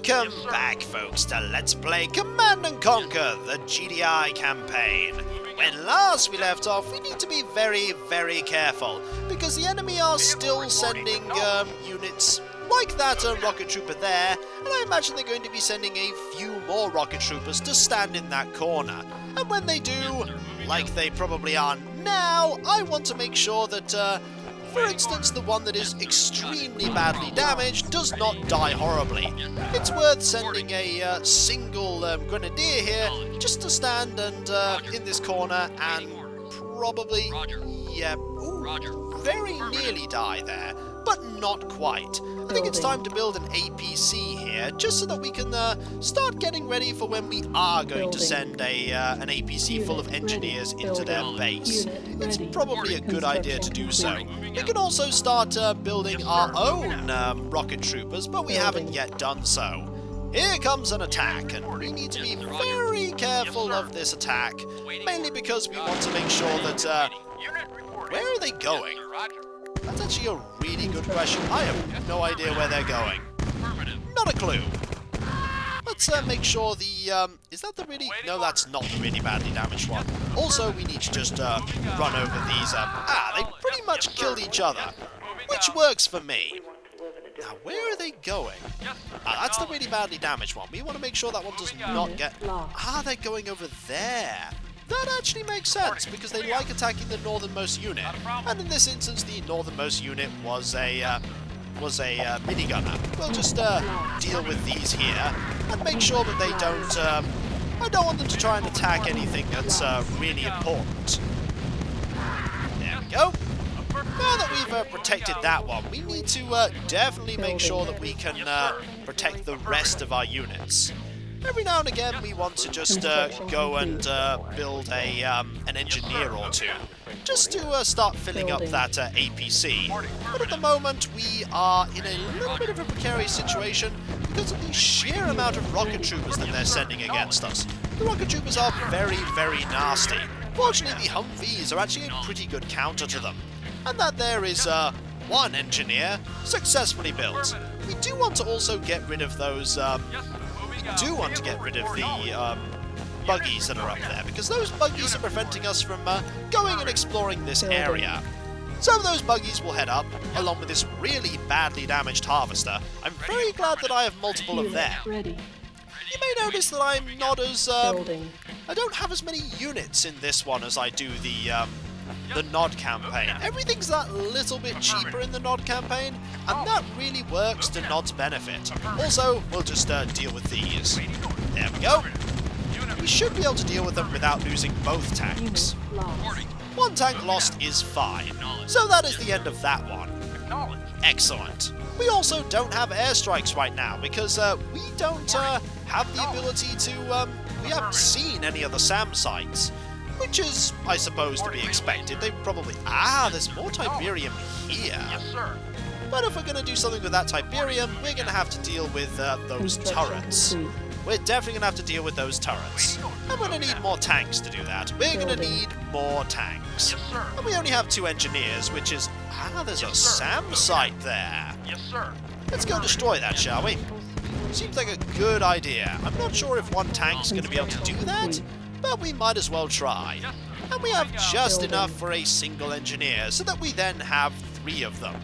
Welcome back, folks, to Let's Play Command & Conquer, the GDI campaign. When last we left off, we need to be very, very careful, because the enemy are still sending units like that rocket trooper there, and I imagine they're going to be sending a few more rocket troopers to stand in that corner. And when they do, like they probably are now, I want to make sure that, for instance, the one that is extremely badly damaged does not die horribly. It's worth sending a single grenadier here just to stand and in this corner and probably, yeah, very nearly die there, but not quite. I think it's time to build an APC here, just so that we can start getting ready for when we are going to send an APC full of engineers into their base. It's probably a good idea to do so. We can also start building our own rocket troopers, but we haven't yet done so. Here comes an attack, and we need to be very careful of this attack, mainly because we want to make sure that... where are they going? That's actually a really good question. I have no idea where they're going. Not a clue. Let's make sure the... is that the really... No, that's not the really badly damaged one. Also, we need to just run over these... they pretty much killed each other, which works for me. Now, where are they going? That's the really badly damaged one. We want to make sure that one does not get... they're going over there. That actually makes sense, because they like attacking the northernmost unit, and in this instance the northernmost unit was a minigunner. We'll just deal with these here, and make sure that they don't, I don't want them to try and attack anything that's really important. There we go. Now that we've protected that one, we need to definitely make sure that we can protect the rest of our units. Every now and again we want to just go and build an engineer or two, just to start filling up that APC. But at the moment we are in a little bit of a precarious situation because of the sheer amount of rocket troopers that they're sending against us. The rocket troopers are very, very nasty. Fortunately, the Humvees are actually a pretty good counter to them. And that there is one engineer successfully built. We do want to also get rid of those... do want to get rid of the buggies that are up there, because those buggies are preventing us from going and exploring this area. So those buggies will head up, along with this really badly damaged harvester. I'm very glad that I have multiple of them. You may notice that I'm not as... I don't have as many units in this one as I do the NOD campaign. Everything's that little bit cheaper in the NOD campaign, and that really works to NOD's benefit. Also, we'll just deal with these. There we go. We should be able to deal with them without losing both tanks. One tank lost is fine, so that is the end of that one. Excellent. We also don't have airstrikes right now, because we don't have the ability to... we haven't seen any of the SAM sites. Which is, I suppose, to be expected. They probably... there's more Tiberium here. Yes, sir. But if we're going to do something with that Tiberium, we're going to have to deal with those turrets. We're definitely going to have to deal with those turrets. And we're going to need more tanks to do that. We're going to need more tanks. Yes, sir. And we only have 2 engineers, which is... there's a SAM site there. Yes, sir. Let's go destroy that, shall we? Seems like a good idea. I'm not sure if one tank's going to be able to do that, but we might as well try. And we have just enough for a single engineer, so that we then have 3 of them,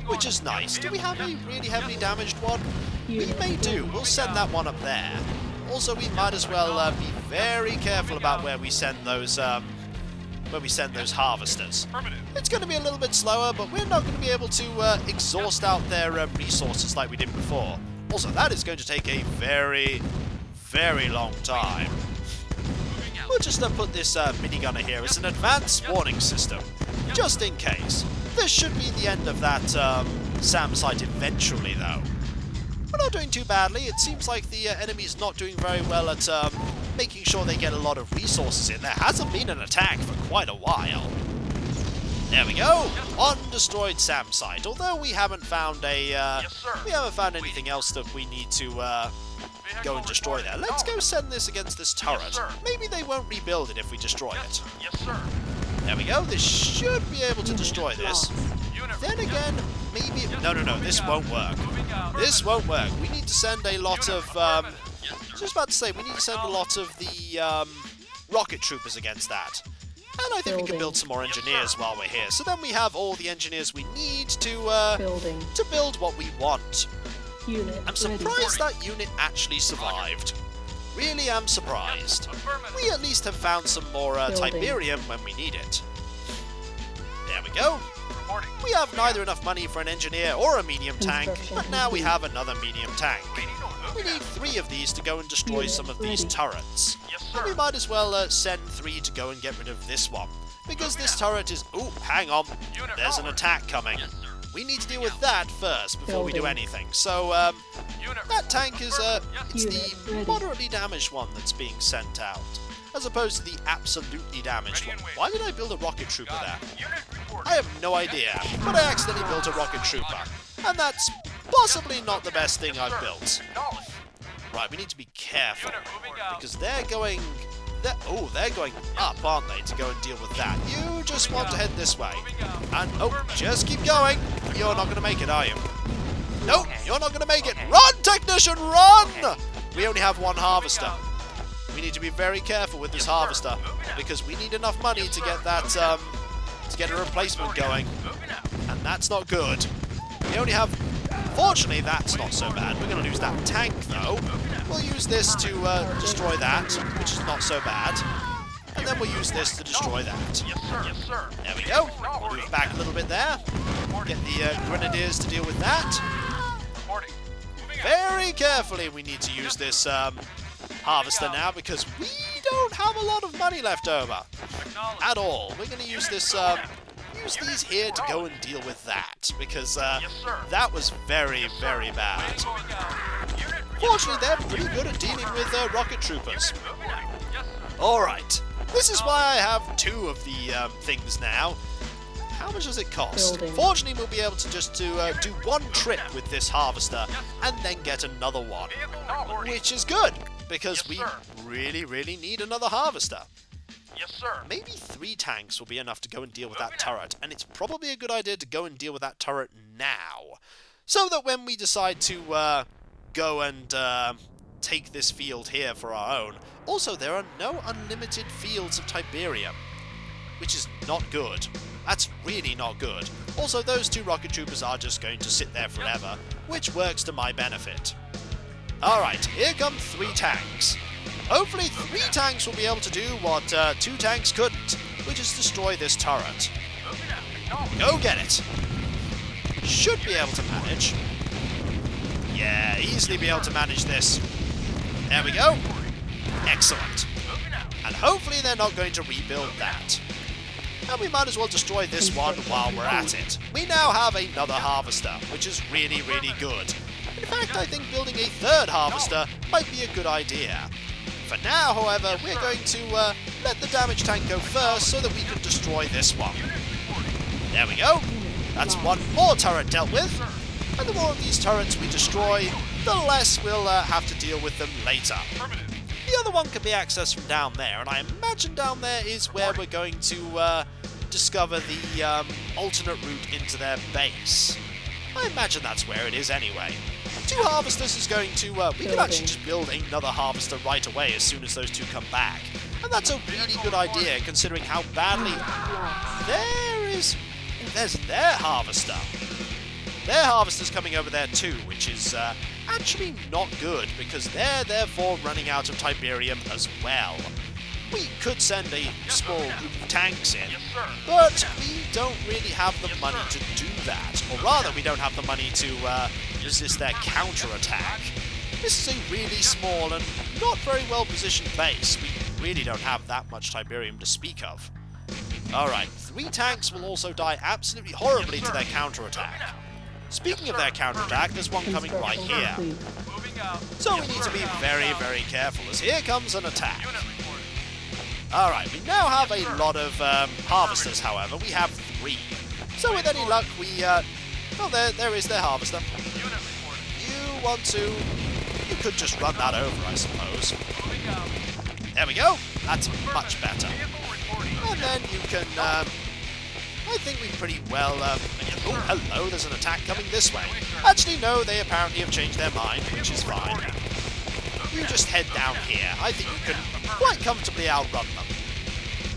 which is nice. Do we have a really heavily damaged one? We may do. We'll send that one up there. Also, we might as well be very careful about where we send those harvesters. It's going to be a little bit slower, but we're not going to be able to exhaust out their resources like we did before. Also, that is going to take a very, very long time. We'll just put this minigunner here as an advanced warning system, just in case. This should be the end of that SAM site eventually, though. We're not doing too badly. It seems like the enemy's not doing very well at making sure they get a lot of resources in. There hasn't been an attack for quite a while. There we go. One destroyed SAM site. Although we haven't found we haven't found anything else that we need to go and destroy there. Let's go send this against this turret. Maybe they won't rebuild it if we destroy it. Yes, sir. There we go. This should be able to destroy this. then again, maybe... No, this won't work. This won't work. We need to send a lot of... I was just about to say, we need to send a lot of the rocket troopers against that. And I think we can build some more engineers while we're here. So then we have all the engineers we need to build what we want. I'm surprised that unit actually survived. Really am surprised. We at least have found some more Tiberium when we need it. There we go. We have neither enough money for an engineer or a medium tank, but now we have another medium tank. We need 3 of these to go and destroy some of these turrets. And we might as well send 3 to go and get rid of this one. Because this turret is... Ooh, hang on. There's an attack coming. We need to deal with that first before we do anything. So, that tank is it's the moderately damaged one that's being sent out, as opposed to the absolutely damaged one. Why did I build a rocket trooper there? I have no idea, but I accidentally built a rocket trooper. And that's possibly not the best thing I've built. Right, we need to be careful, because they're going up, aren't they, to go and deal with that. You just want to head this way. And, oh, just keep going. You're not going to make it, are you? Nope, you're not going to make it. Run, technician, run! We only have 1 harvester. We need to be very careful with this harvester, because we need enough money to get that, to get a replacement going. And that's not good. We only have... Fortunately, that's not so bad. We're going to lose that tank, though. We'll use this to destroy that, which is not so bad. And then we'll use this to destroy that. There we go. We'll move back a little bit there. Get the grenadiers to deal with that. Very carefully we need to use this harvester now, because we don't have a lot of money left over. At all. We're going to use this... use these here to go and deal with that, because that was very, very bad. Fortunately, they're pretty good at dealing with rocket troopers. Alright, this is why I have 2 of the things now. How much does it cost? Fortunately, we'll be able to just do 1 trip with this harvester, and then get another one. Which is good, because we really, really need another harvester. Yes, sir. Maybe 3 tanks will be enough to go and deal with that turret, and it's probably a good idea to go and deal with that turret now, so that when we decide to go and take this field here for our own... Also, there are no unlimited fields of Tiberium, which is not good. That's really not good. Also, those 2 rocket troopers are just going to sit there forever, which works to my benefit. Alright, here come 3 tanks. Hopefully 3 tanks will be able to do what 2 tanks couldn't, which is destroy this turret. Go get it! Should be able to manage. Yeah, easily be able to manage this. There we go. Excellent. And hopefully they're not going to rebuild that. And we might as well destroy this one while we're at it. We now have another harvester, which is really, really good. In fact, I think building a 3rd harvester might be a good idea. For now, however, we're going to let the damage tank go first so that we can destroy this one. There we go. That's 1 more turret dealt with. And the more of these turrets we destroy, the less we'll have to deal with them later. The other one can be accessed from down there, and I imagine down there is where we're going to discover the alternate route into their base. I imagine that's where it is anyway. 2 harvesters is going to... we can actually just build another harvester right away as soon as those 2 come back. And that's a really good idea, considering how badly... There's their harvester. Their harvester's coming over there too, which is actually not good, because they're therefore running out of Tiberium as well. We could send a small group of tanks in, but we don't really have the money to do that. Or rather, we don't have the money to resist their counter-attack. This is a really small and not very well-positioned base. We really don't have that much Tiberium to speak of. Alright, 3 tanks will also die absolutely horribly to their counter-attack. Speaking of their counter-attack, there's one coming right here. So we need to be very, very careful, as here comes an attack. Alright, we now have a lot of harvesters, however. We have 3. So with any luck, we... well, there is their harvester. You want to... You could just run that over, I suppose. There we go. That's much better. And then you can... I think we pretty well, oh, hello, there's an attack coming this way. Actually, no, they apparently have changed their mind, which is fine. You just head down here. I think you can quite comfortably outrun them.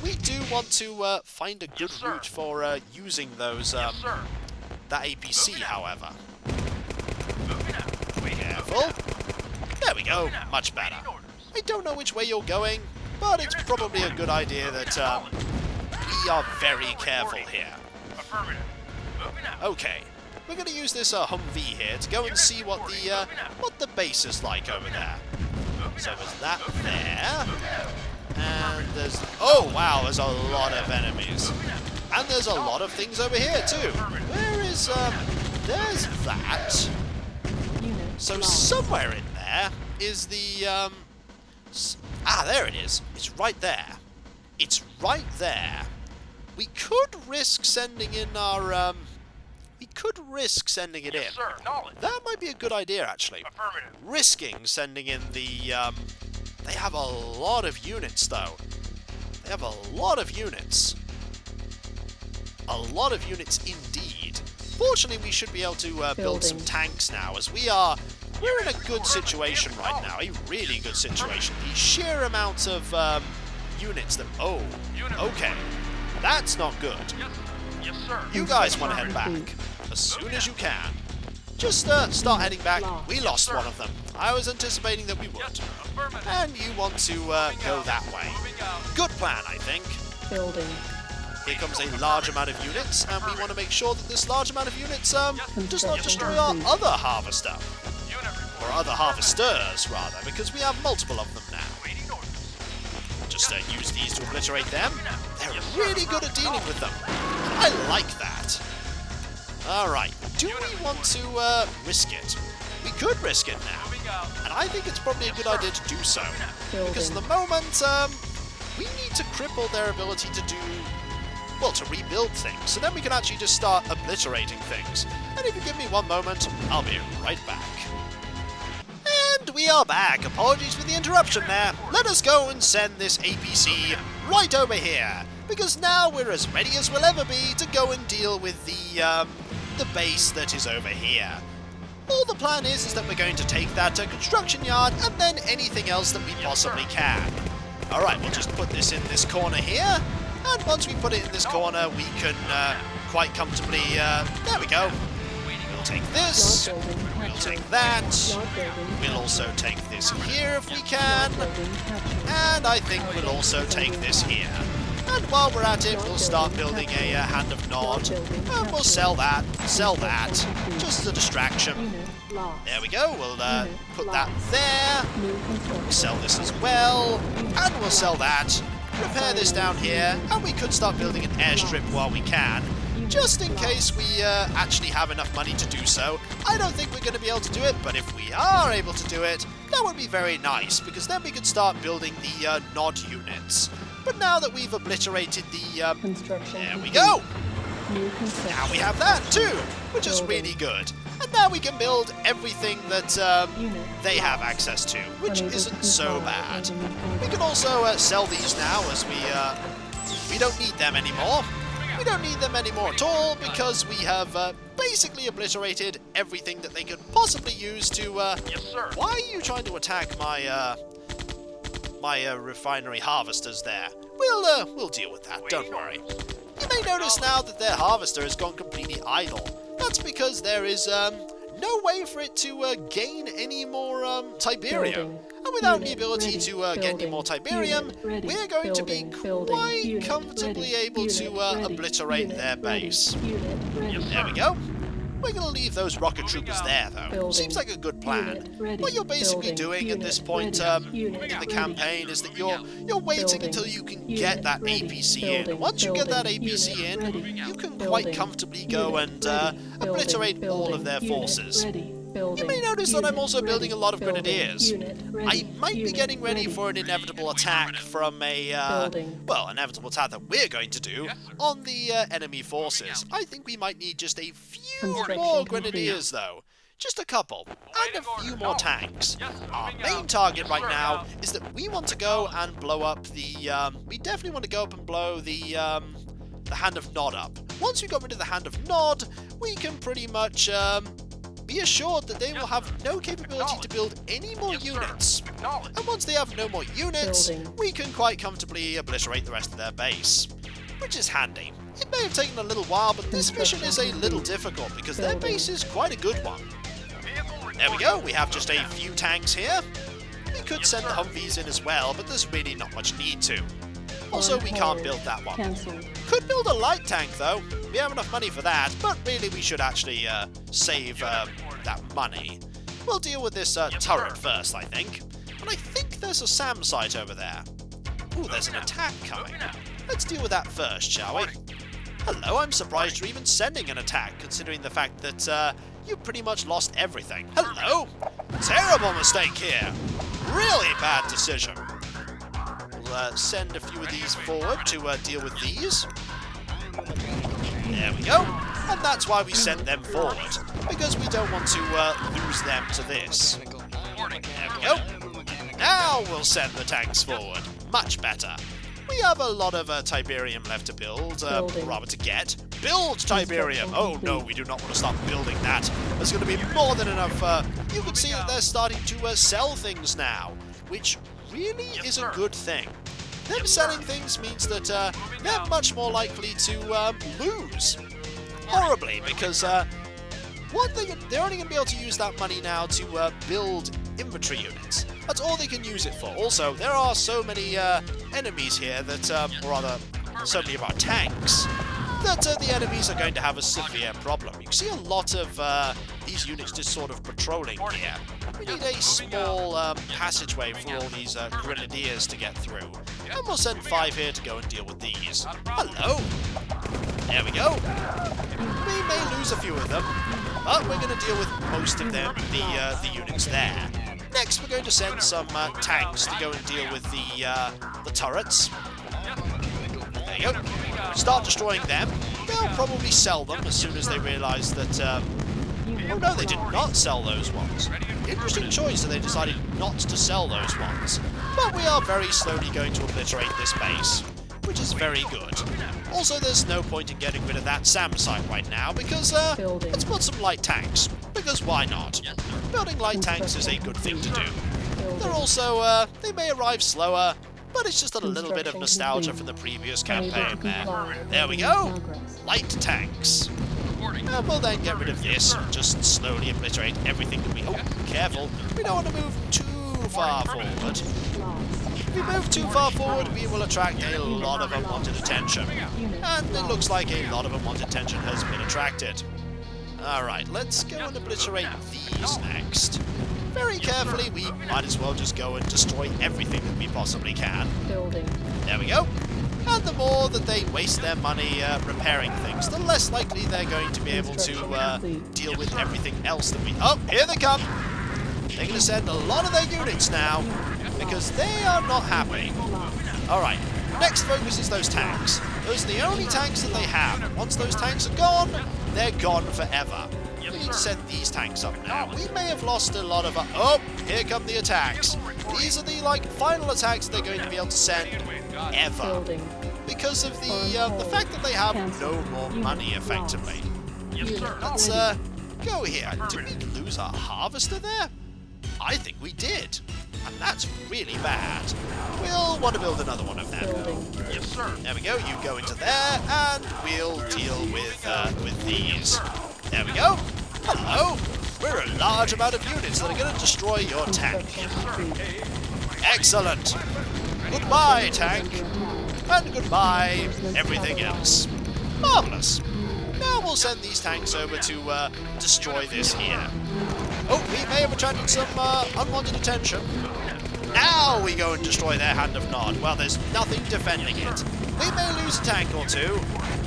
We do want to find a good route for using those, that APC, however. Careful. There we go, much better. I don't know which way you're going, but it's probably a good idea that we are very careful here. Okay, we're going to use this Humvee here to go and see what the base is like over there. So there's that there, and there's, oh wow, there's a lot of enemies, and there's a lot of things over here too. Where is there's that. So somewhere in there is the there it is. It's right there. It's right there. We could risk sending in our we could risk sending it in. That might be a good idea, actually. Risking sending in the they have a lot of units though. They have a lot of units. A lot of units indeed. Fortunately, we should be able to build some tanks now, as we're in a good situation right now, a really good situation. The sheer amount of units that, oh, okay, that's not good. You guys want to head back as soon as you can. Just start heading back. We lost one of them. I was anticipating that we would. And you want to go that way. Good plan, I think. Building. Here comes a large amount of units, and we want to make sure that this large amount of units does not destroy our other harvester. Or other harvesters, rather, because we have multiple of them now. Just use these to obliterate them. They're really good at dealing with them. I like that. Alright, do we want to risk it? We could risk it now, and I think it's probably a good idea to do so. Because at the moment, we need to cripple their ability to do, well, to rebuild things. So then we can actually just start obliterating things. And if you give me one moment, I'll be right back. And we are back. Apologies for the interruption there. Let us go and send this APC right over here, because now we're as ready as we'll ever be to go and deal with the base that is over here. All the plan is that we're going to take that construction yard and then anything else that we possibly can. Alright, we'll just put this in this corner here, and once we put it in this corner, we can quite comfortably, there we go. We'll take this, we'll take that, we'll also take this here if we can, and I think we'll also take this here. And while we're at it, we'll start building a Hand of Nod, and we'll sell that, just as a distraction. There we go, we'll put that there, we'll sell this as well, and we'll sell that, repair this down here, and we could start building an airstrip while we can, just in case we actually have enough money to do so. I don't think we're going to be able to do it, but if we are able to do it, that would be very nice, because then we could start building the NOD units. But now that we've obliterated the, there we go! Now we have that too, which is really good. And now we can build everything that they have access to, which isn't so bad. We can also sell these now, as we don't need them anymore. We don't need them anymore at all, because we have basically obliterated everything that they could possibly use to... Yes, sir. Why are you trying to attack my refinery harvesters there? We'll deal with that, don't worry. You may notice now that their harvester has gone completely idle. That's because there is no way for it to gain any more Tiberium. And without the ability to get any more Tiberium, we're going to be quite comfortably able to obliterate their base. There we go. We're going to leave those rocket troopers there, though. Seems like a good plan. What you're basically doing at this point in the campaign is that you're waiting until you can get that APC in. Once you get that APC in, you can quite comfortably go and obliterate all of their forces. You may notice that I'm also building a lot of grenadiers. I might be getting ready for an inevitable attack from a, well, inevitable attack that we're going to do on the enemy forces. I think we might need just a few more grenadiers, though. Just a couple, and a few more tanks. Our main target right now is that we want to go and blow up the, we definitely want to go up and blow the Hand of Nod up. once we got rid of the Hand of Nod, we can pretty much be assured that they will have no capability to build any more units. And once they have no more units, we can quite comfortably obliterate the rest of their base, which is handy. It may have taken a little while, but this mission is a little difficult because their base is quite a good one. There we go, we have just a few tanks here. We could send the Humvees in as well, but there's really not much need to. Also, we can't build that one. Could build a light tank though. We have enough money for that, but really we should actually save that money. We'll deal with this turret first, I think. And I think there's a SAM site over there. Ooh, there's an attack coming. Let's deal with that first, shall we? Hello, I'm surprised you're even sending an attack, considering the fact that you pretty much lost everything. Hello! Terrible mistake here. Really bad decision. We'll send a few of these forward to deal with these. There we go. And that's why we sent them forward, because we don't want to lose them to this. There we go. Now we'll send the tanks forward. Much better. We have a lot of Tiberium left to build, rather to get. Build Tiberium! Oh no, we do not want to start building that. There's going to be more than enough. You can see that they're starting to sell things now, which really is a good thing. Them selling things means that they're much more likely to lose horribly, because they're only going to be able to use that money now to build infantry units. That's all they can use it for. Also, there are so many enemies here that, or rather, so many of our tanks, that the enemies are going to have a severe problem. You can see a lot of these units just sort of patrolling here. We need a small passageway for all these grenadiers to get through. And we'll send 5 here to go and deal with these. Hello! There we go. We may lose a few of them, but we're going to deal with most of them, the units there. Next, we're going to send some tanks to go and deal with the turrets. There you go. Start destroying them. They'll probably sell them as soon as they realise that... oh no, they did not sell those ones. Interesting choice that they decided not to sell those ones. But we are very slowly going to obliterate this base, which is very good. Also, there's no point in getting rid of that SAM site right now, because let's put some light tanks. Because why not? Building light tanks is a good thing to do. They're also, they may arrive slower, but it's just a little bit of nostalgia from the previous campaign there. There we go! Light tanks. And we'll then get rid of this and just slowly obliterate everything that we... oh, careful. We don't want to move too far forward. If we move too far forward, we will attract a lot of unwanted attention. And it looks like a lot of unwanted attention has been attracted. Alright, let's go and obliterate these next. Very carefully, we might as well just go and destroy everything that we possibly can. There we go. And the more that they waste their money repairing things, the less likely they're going to be able to deal with everything else that we... oh, here they come! They're going to send a lot of their units now, because they are not happy. Alright, next focus is those tanks. Those are the only tanks that they have. Once those tanks are gone, they're gone forever. We need to send these tanks up now. We may have lost a lot of... oh, here come the attacks. These are the, final attacks they're going to be able to send ever. Because of the fact that they have no more money, effectively. Let's go here. Did we lose our harvester there? I think we did. And that's really bad. We'll want to build another one of them. Yes, sir. There we go. You go into there, and we'll deal with these. There we go. Hello. We're a large amount of units that are going to destroy your tank. Excellent. Goodbye, tank. And goodbye, everything else. Marvellous. Now we'll send these tanks over to destroy this here. Oh, we may have attracted some unwanted attention. Now we go and destroy their Hand of Nod. Well, there's nothing defending it. We may lose a tank or two,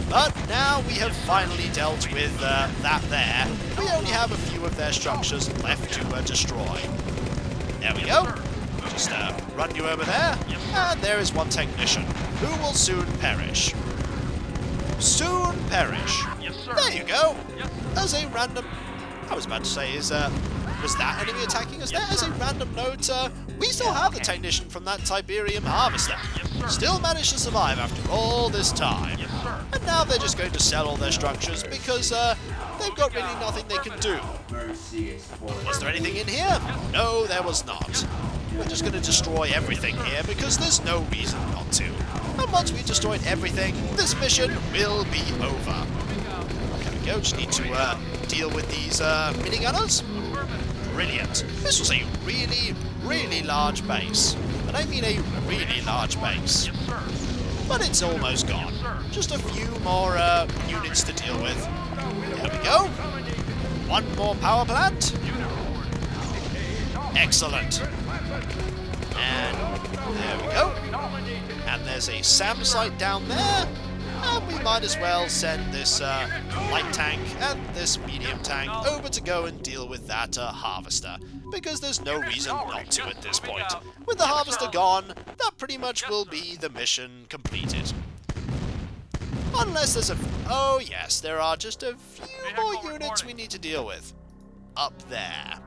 but now we have finally dealt with that there. We only have a few of their structures left to destroy. There we go. Just run you over there, and there is one technician who will soon perish. Soon perish. Yes, sir. There you go. Yes. As a random... I was about to say, was that enemy attacking us there? As a random note, we still have the technician from that Tiberium harvester. Still managed to survive after all this time. And now they're just going to sell all their structures because they've got really nothing they can do. Was there anything in here? No, there was not. We're just going to destroy everything here because there's no reason not to. And once we've destroyed everything, this mission will be over. There we go, just need to deal with these minigunners. Brilliant. This was a really, really large base. And I mean a really large base. But it's almost gone. Just a few more units to deal with. There we go. One more power plant. Excellent. And there we go. And there's a SAM site down there. And we might as well send this light tank and this medium tank over to go and deal with that harvester. Because there's no reason not to at this point. With the harvester gone, that pretty much will be the mission completed. Unless there's a... Oh yes, there are just a few more units we need to deal with. Up there.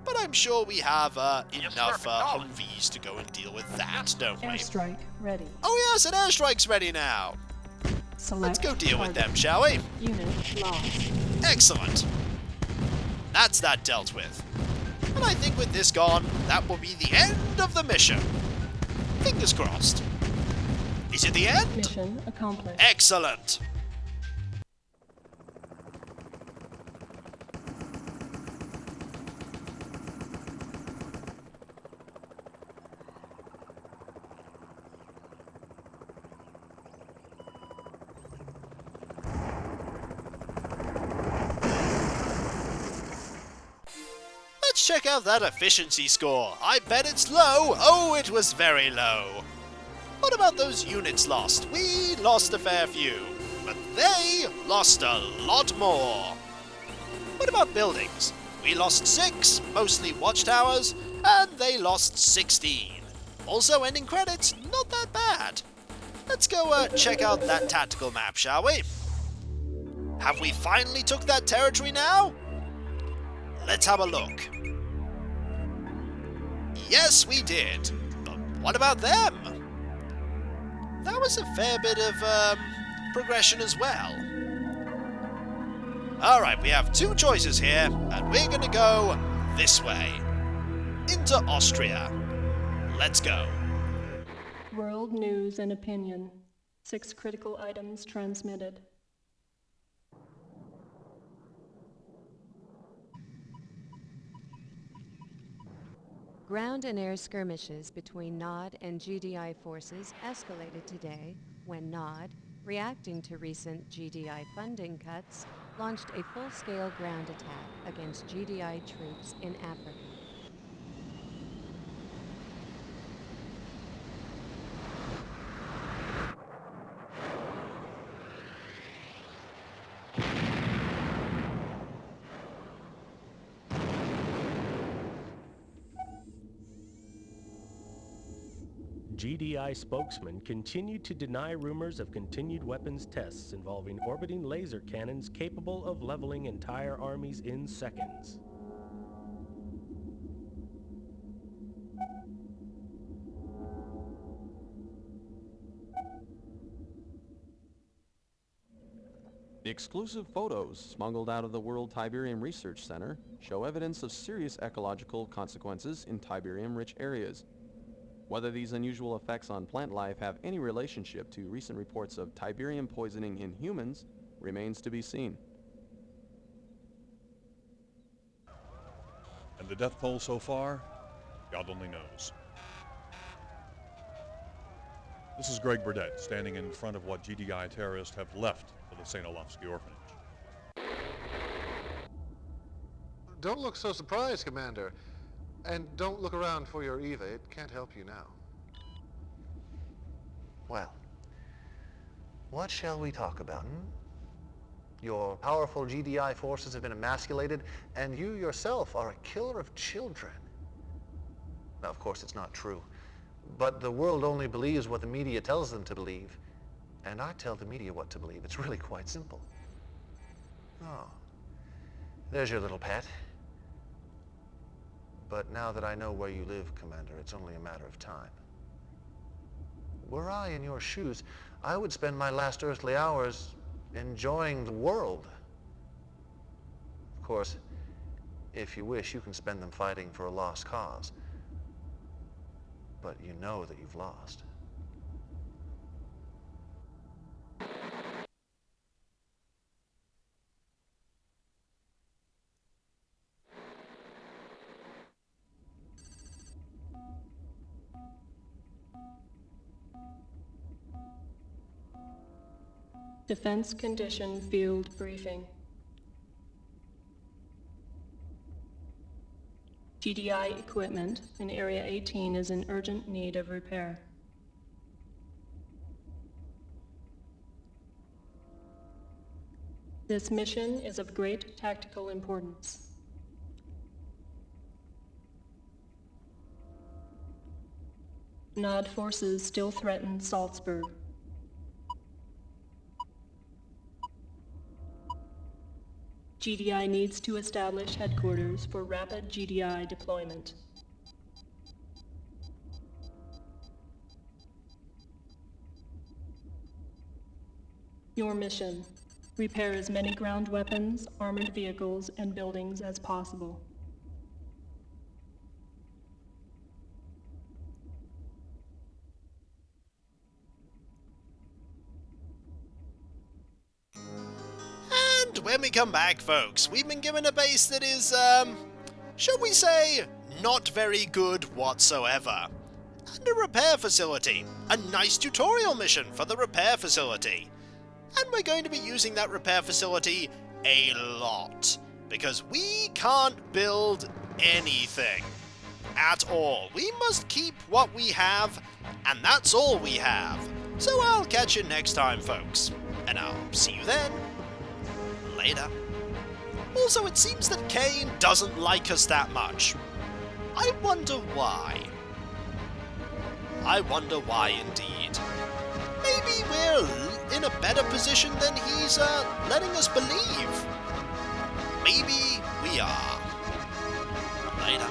But I'm sure we have enough Humvees to go and deal with that, don't we? Airstrike ready. Oh yes, an airstrike's ready now. Let's go deal with them, shall we? Unit lost. Excellent. That's that dealt with. And I think with this gone, that will be the end of the mission. Fingers crossed. Is it the end? Mission accomplished. Excellent. Let's check out that efficiency score. I bet it's low. Oh, it was very low. What about those units lost? We lost a fair few, but they lost a lot more. What about buildings? We lost 6, mostly watchtowers, and they lost 16. Also, ending credits, not that bad. Let's go check out that tactical map, shall we? Have we finally took that territory now? Let's have a look. Yes, we did. But what about them? That was a fair bit of progression as well. Alright, we have 2 choices here, and we're going to go this way. Into Austria. Let's go. World news and opinion. 6 critical items transmitted. Ground and air skirmishes between NOD and GDI forces escalated today when NOD, reacting to recent GDI funding cuts, launched a full-scale ground attack against GDI troops in Africa. GDI spokesman continued to deny rumors of continued weapons tests involving orbiting laser cannons capable of leveling entire armies in seconds. Exclusive photos smuggled out of the World Tiberium Research Center show evidence of serious ecological consequences in Tiberium-rich areas. Whether these unusual effects on plant life have any relationship to recent reports of Tiberium poisoning in humans remains to be seen. And the death toll so far, God only knows. This is Greg Burdett standing in front of what GDI terrorists have left for the St. Olafsky orphanage. Don't look so surprised, Commander. And don't look around for your Eva. It can't help you now. Well, what shall we talk about, Your powerful GDI forces have been emasculated, and you yourself are a killer of children. Now, of course, it's not true. But the world only believes what the media tells them to believe. And I tell the media what to believe. It's really quite simple. Oh, there's your little pet. But now that I know where you live, Commander, it's only a matter of time. Were I in your shoes, I would spend my last earthly hours enjoying the world. Of course, if you wish, you can spend them fighting for a lost cause. But you know that you've lost. Defense Condition Field Briefing. GDI equipment in Area 18 is in urgent need of repair. This mission is of great tactical importance. NOD forces still threaten Salzburg. GDI needs to establish headquarters for rapid GDI deployment. Your mission: repair as many ground weapons, armored vehicles, and buildings as possible. And when we come back, folks, we've been given a base that is, shall we say, not very good whatsoever. And a repair facility. A nice tutorial mission for the repair facility. And we're going to be using that repair facility a lot, because we can't build anything at all. We must keep what we have, and that's all we have. So I'll catch you next time, folks, and I'll see you then. Later. Also, it seems that Kane doesn't like us that much. I wonder why. I wonder why indeed. Maybe we're in a better position than he's letting us believe. Maybe we are. Later.